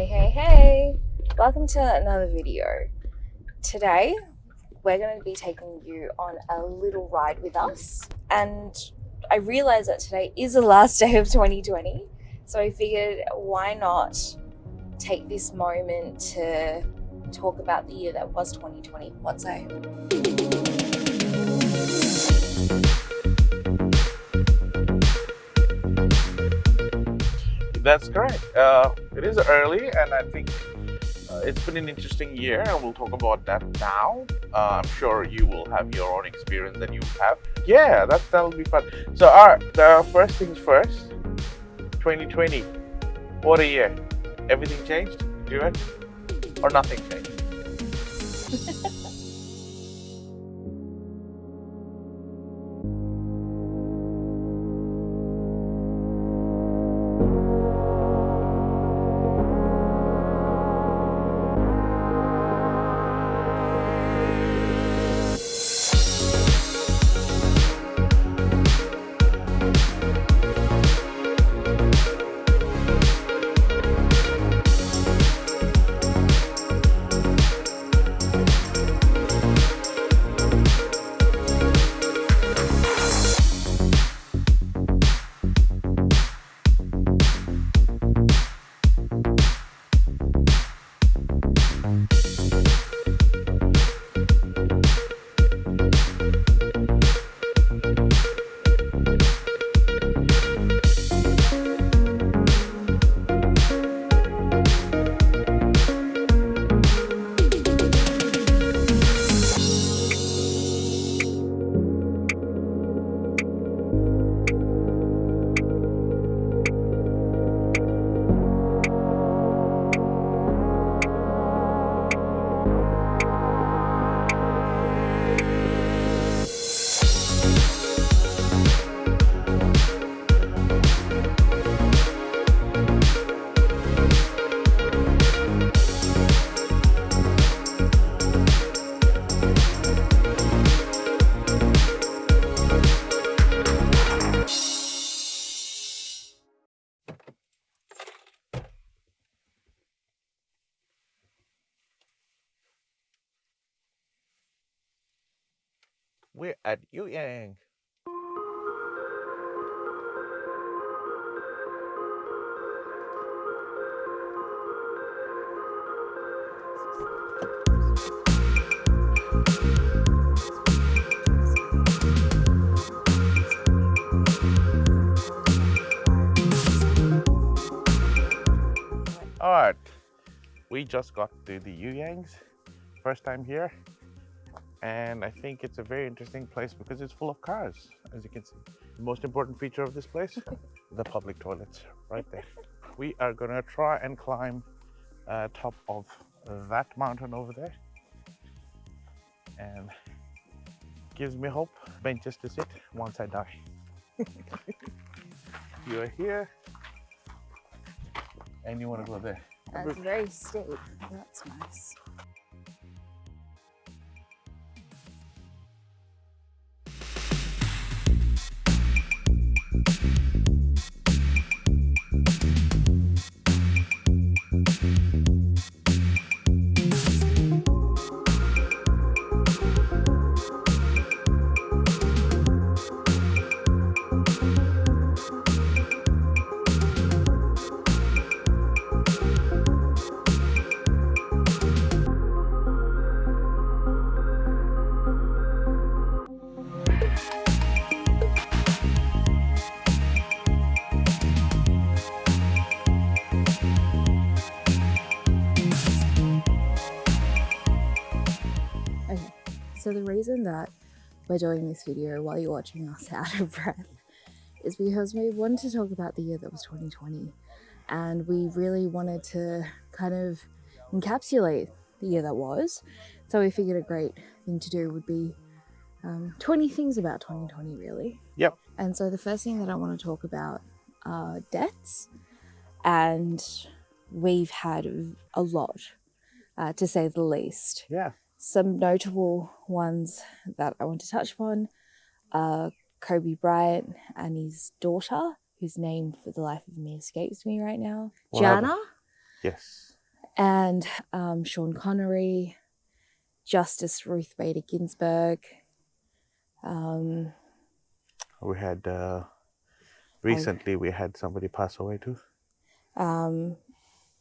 Hey, welcome to another video. Today we're going to be taking you on a little ride with us, and I realized that today is the last day of 2020, so I figured why not take this moment to talk about the year that was 2020. What say? That's correct. It is early, and I think it's been an interesting year, and we'll talk about that now. I'm sure you will have your own experience that you have. Yeah, that'll be fun. So, the first things first. 2020. What a year! Everything changed, do you reckon? Or nothing changed? We're at Yang. All right, we just got to the Yangs, first time here, and I think it's a very interesting place because it's full of cars, as you can see. The most important feature of this place, the public toilets, right there. We are gonna try and climb top of that mountain over there, and gives me hope, benches to sit once I die. You're here, and you want to go there. That's very steep. That's nice. So the reason that we're doing this video while you're watching us out of breath is because we wanted to talk about the year that was 2020, and we really wanted to kind of encapsulate the year that was. So we figured a great thing to do would be 20 things about 2020, really. Yep. And so the first thing that I want to talk about are deaths, and we've had a lot, to say the least. Yeah. Some notable ones that I want to touch upon are Kobe Bryant and his daughter, whose name for the life of me escapes me right now. What Gianna. happened? Yes. and Sean Connery, Justice Ruth Bader Ginsburg. We had recently we had somebody pass away too.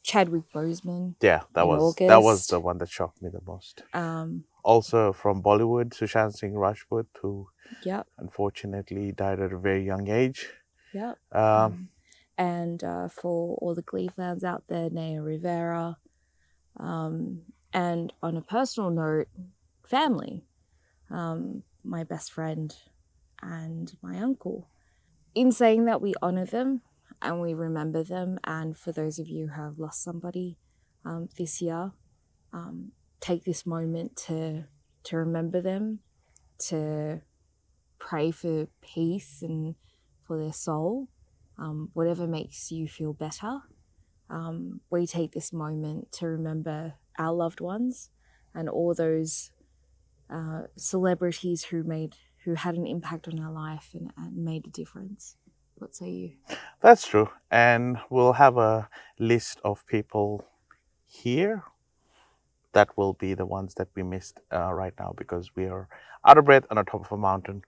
Chadwick Boseman. Yeah, that in was August. the one that shocked me the most. Um, Also from Bollywood, Sushant Singh Rajput, who yep, unfortunately died at a very young age. yep. Um, And for all the Glee fans out there, Naya Rivera. And on a personal note, family. My best friend and my uncle. In saying that, we honor them and we remember them. And for those of you who have lost somebody this year, take this moment to remember them, to pray for peace and for their soul, whatever makes you feel better. We take this moment to remember our loved ones and all those celebrities who had an impact on our life and made a difference. What say you? that's true. And we'll have a list of people here that will be the ones that we missed right now because we are out of breath on the top of a mountain.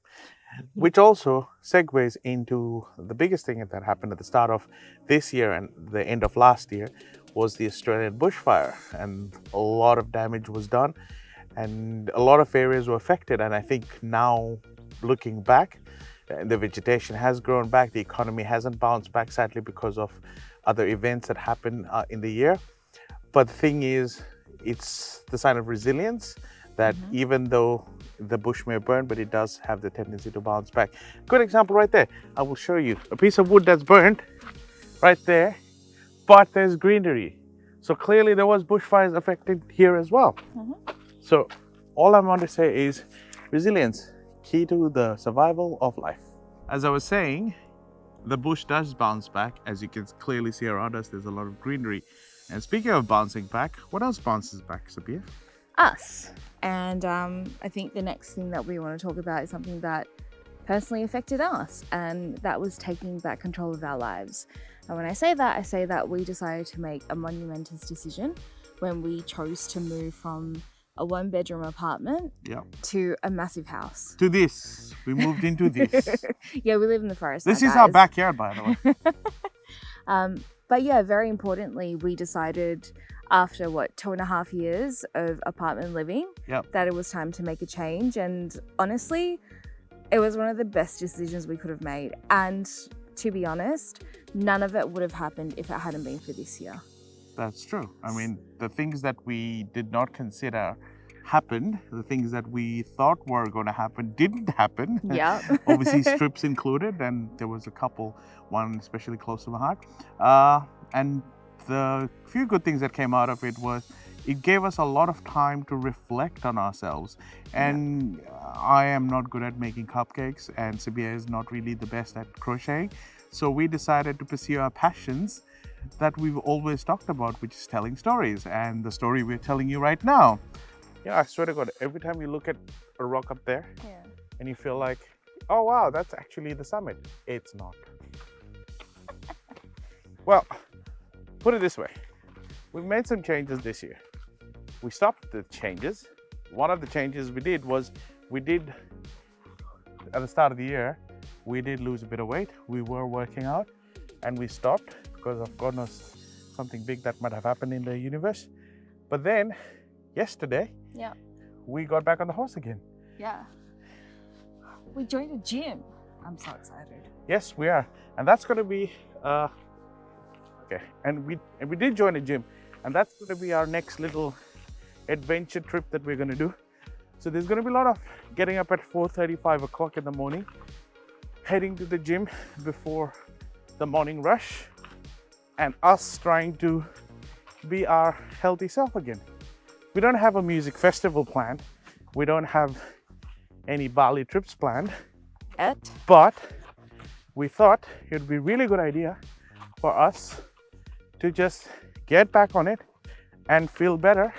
Which also segues into the biggest thing that happened at the start of this year and the end of last year was the Australian bushfire, and a lot of damage was done and a lot of areas were affected. And I think now looking back, the vegetation has grown back, the economy hasn't bounced back sadly because of other events that happened in the year. But the thing is, it's the sign of resilience that even though the bush may burn, but it does have the tendency to bounce back. Good example right there. I will show you a piece of wood that's burnt right there, but there's greenery. So clearly there was bushfires affected here as well. So all I want to say is resilience, key to the survival of life. As I was saying, the bush does bounce back. As you can clearly see around us, there's a lot of greenery. And speaking of bouncing back, what else bounces back, Sabia? Us. And I think the next thing that we want to talk about is something that personally affected us, and that was taking back control of our lives. And when I say that we decided to make a monumentous decision when we chose to move from a one-bedroom apartment to a massive house. To this. We moved into this. Yeah, we live in the forest. This now, is guys. our backyard, by the way. But yeah, very importantly, we decided after 2.5 years of apartment living that it was time to make a change. And honestly, it was one of the best decisions we could have made. And to be honest, none of it would have happened if it hadn't been for this year. That's true. I mean, the things that we did not consider happened. The things that we thought were going to happen didn't happen. Yeah. Obviously, strips included, and there was a couple, one especially close to my heart. And the few good things that came out of it was it gave us a lot of time to reflect on ourselves. And I am not good at making cupcakes, and Sabia is not really the best at crocheting. So we decided to pursue our passions that we've always talked about, which is telling stories, and the story we're telling you right now. Yeah, I swear to God, every time you look at a rock up there and you feel like, oh wow, that's actually the summit. It's not. Well, put it this way. We've made some changes this year. We stopped the changes. One of the changes we did was at the start of the year, we did lose a bit of weight. We were working out and we stopped because of God knows something big that might have happened in the universe. But then yesterday, we got back on the horse again. Yeah. We joined a gym. I'm so excited. Yes, we are. And that's going to be, okay. And we did join a gym, and that's going to be our next little adventure trip that we're going to do. So there's going to be a lot of getting up at 4:30, 5 o'clock in the morning, heading to the gym before the morning rush, and us trying to be our healthy self again. We don't have a music festival planned. We don't have any Bali trips planned. But we thought it would be a really good idea for us to just get back on it and feel better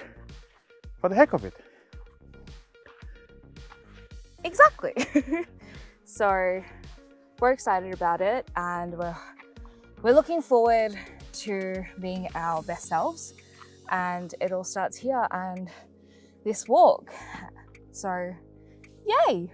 for the heck of it. Exactly. So we're excited about it, and we're looking forward to being our best selves. and it all starts here and this walk. So, yay!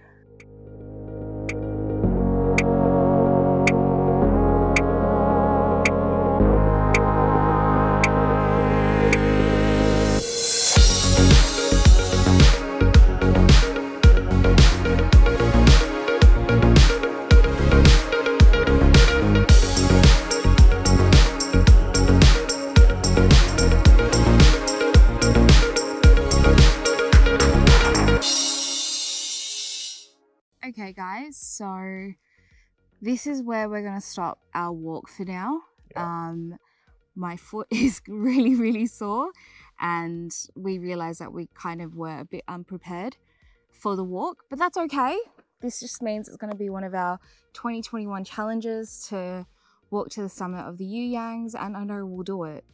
Okay guys, so this is where we're going to stop our walk for now. Yeah. My foot is really sore, and we realized that we kind of were a bit unprepared for the walk, but that's okay. This just means it's going to be one of our 2021 challenges to walk to the summit of the Yuyangs, and I know we'll do it.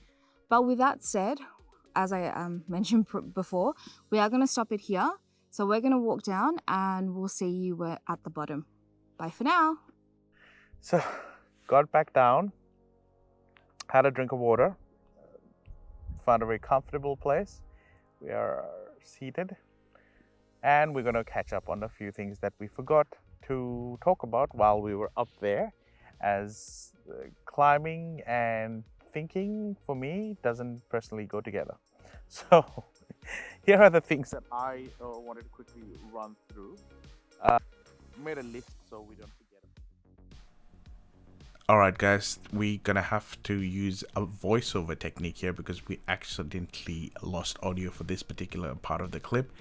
But with that said, as I mentioned before, we are going to stop it here. So we're going to walk down and we'll see you at the bottom. Bye for now. So, got back down, had a drink of water, found a very comfortable place. We are seated, and we're going to catch up on a few things that we forgot to talk about while we were up there, as climbing and thinking for me doesn't personally go together. So here are the things that I wanted to quickly run through. Made a list so we don't forget them. Alright guys, we're gonna have to use a voiceover technique here because we accidentally lost audio for this particular part of the clip.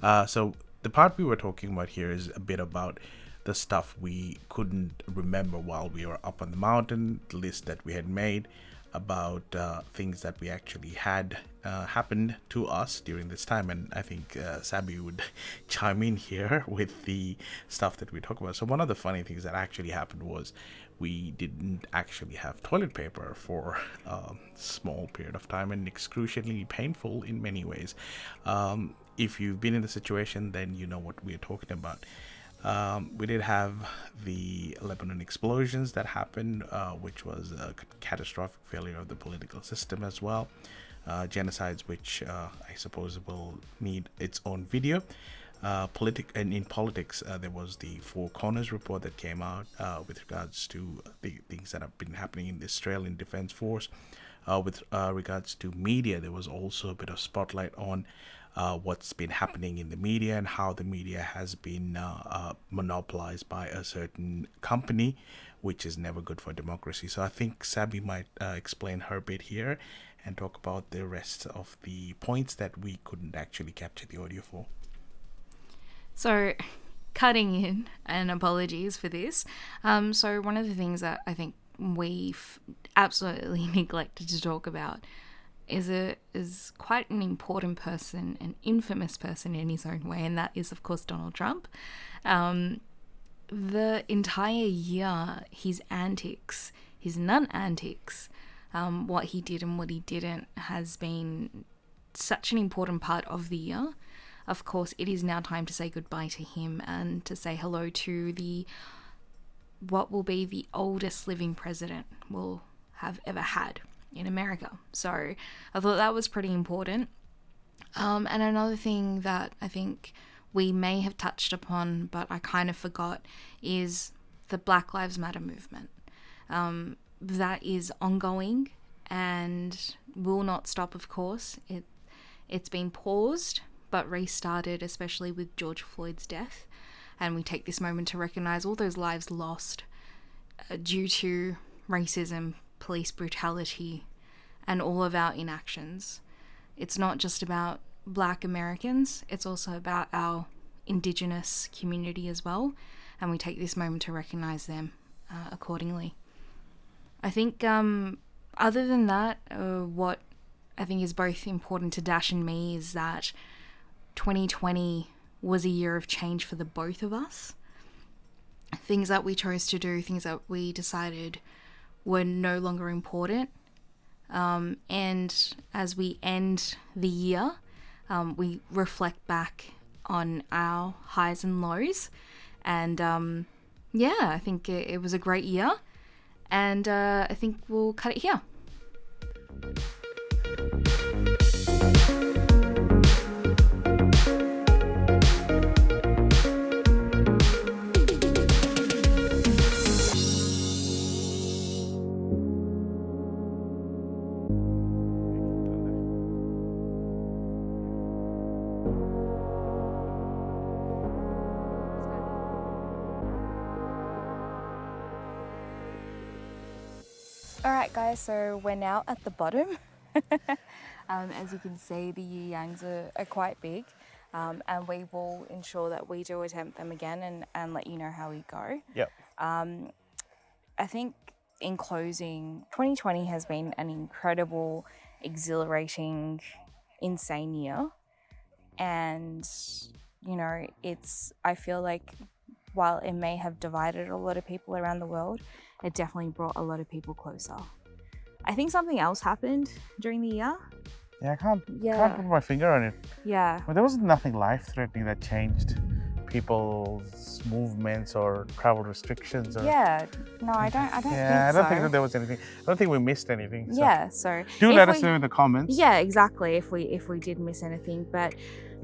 So the part we were talking about here is a bit about the stuff we couldn't remember while we were up on the mountain, the list that we had made about things that we actually had happened to us during this time. And I think Sabi would chime in here with the stuff that we talk about. So one of the funny things that actually happened was we didn't actually have toilet paper for a small period of time, and excruciatingly painful in many ways. If you've been in the situation, then you know what we're talking about. We did have the Lebanon explosions that happened, which was a catastrophic failure of the political system as well. Genocides, which I suppose will need its own video. And in politics, there was the Four Corners report that came out with regards to the things that have been happening in the Australian Defence Force. With regards to media, there was also a bit of spotlight on what's been happening in the media and how the media has been monopolized by a certain company, which is never good for democracy. So I think Sabi might explain her bit here and talk about the rest of the points that we couldn't actually capture the audio for. So, cutting in, and apologies for this. So one of the things that I think we've absolutely neglected to talk about is quite an important person, an infamous person in his own way, and that is, of course, Donald Trump. The entire year, his antics, his non-antics, what he did and what he didn't, has been such an important part of the year. Of course, it is now time to say goodbye to him and to say hello to what will be the oldest living president we'll have ever had in America. So I thought that was pretty important. And another thing that I think we may have touched upon, but I kind of forgot, is the Black Lives Matter movement. That is ongoing and will not stop, of course. It's been paused but restarted, especially with George Floyd's death. And we take this moment to recognise all those lives lost due to racism, police brutality, and all of our inactions. It's not just about Black Americans, it's also about our Indigenous community as well. And we take this moment to recognise them accordingly. I think other than that, what I think is both important to Dash and me is that 2020 was a year of change for the both of us. Things that we chose to do, things that we decided were no longer important. And as we end the year, we reflect back on our highs and lows. And I think it was a great year. And I think we'll cut it here. Alright guys, so we're now at the bottom. As you can see, the yin yangs are quite big, and we will ensure that we do attempt them again and let you know how we go. Yep. I think in closing, 2020 has been an incredible, exhilarating, insane year. And, you know, I feel like while it may have divided a lot of people around the world, it definitely brought a lot of people closer. I think something else happened during the year. Yeah, I can't put my finger on it. Yeah. But there was nothing life-threatening that changed people's movements or travel restrictions. Or, Yeah. No, I don't think I don't think so. that there was anything. I don't think we missed anything. So. Yeah, so Do let us know in the comments. Yeah, exactly. If we did miss anything, but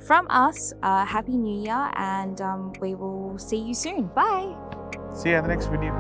from us, Happy New Year, and we will see you soon. Bye. See you in the next video.